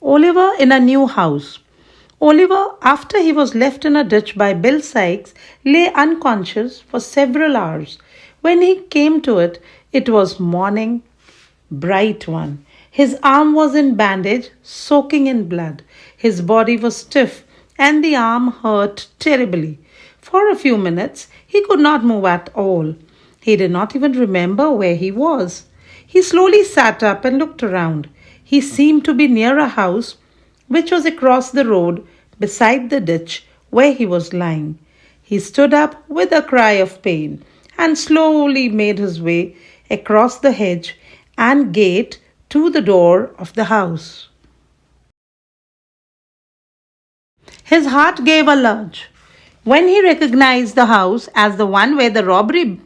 Oliver in a new house. Oliver, after he was left in a ditch by Bill Sikes, lay unconscious for several hours. When he came to it, it was morning, bright one. His arm was in bandage, soaking in blood. His body was stiff, and the arm hurt terribly. For a few minutes, he could not move at all. He did not even remember where he was. He slowly sat up and looked around. He seemed to be near a house which was across the road beside the ditch where he was lying. He stood up with a cry of pain and slowly made his way across the hedge and gate to the door of the house. His heart gave a lurch. When he recognized the house as the one where the robbery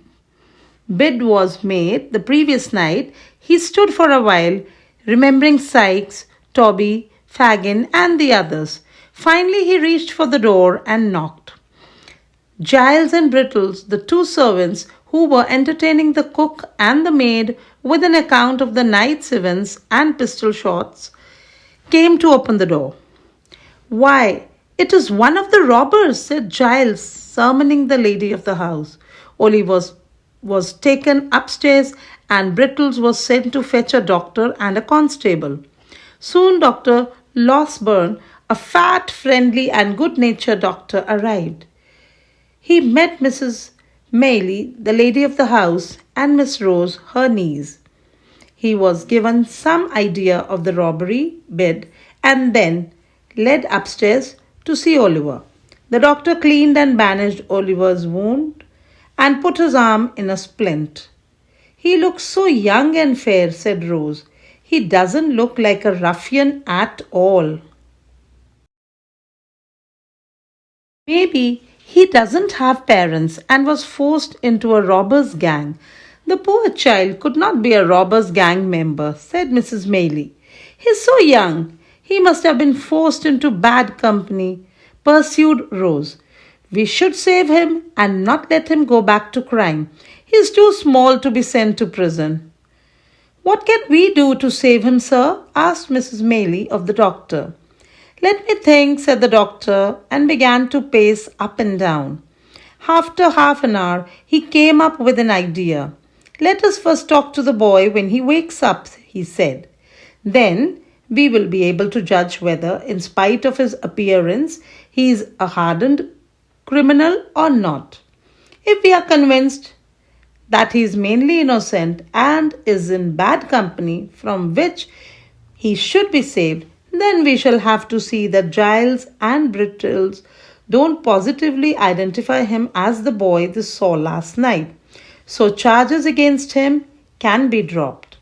bid was made the previous night, he stood for a while, remembering Sykes, Toby, Fagin, and the others. Finally, he reached for the door and knocked. Giles and Brittles, the two servants who were entertaining the cook and the maid with an account of the night's events and pistol shots, came to open the door. "Why, it is one of the robbers," said Giles, summoning the lady of the house. Oliver was taken upstairs and Brittles was sent to fetch a doctor and a constable. Soon Dr. Losberne, a fat, friendly, and good-natured doctor, arrived. He met Mrs. Maylie, the lady of the house, and Miss Rose, her niece. He was given some idea of the robbery bid and then led upstairs to see Oliver. The doctor cleaned and bandaged Oliver's wound and put his arm in a splint. "He looks so young and fair," said Rose. "He doesn't look like a ruffian at all." "Maybe he doesn't have parents and was forced into a robber's gang. The poor child could not be a robber's gang member," said Mrs. Maylie. "He's so young. He must have been forced into bad company," pursued Rose. "We should save him and not let him go back to crime. He's too small to be sent to prison." "What can we do to save him, sir?" asked Mrs. Maylie of the doctor. "Let me think," said the doctor, and began to pace up and down. After half an hour, he came up with an idea. "Let us first talk to the boy when he wakes up," he said. "Then we will be able to judge whether, in spite of his appearance, he is a hardened criminal or not. If we are convinced that he is mainly innocent and is in bad company from which he should be saved, then we shall have to see that Giles and Brittles don't positively identify him as the boy they saw last night. So charges against him can be dropped."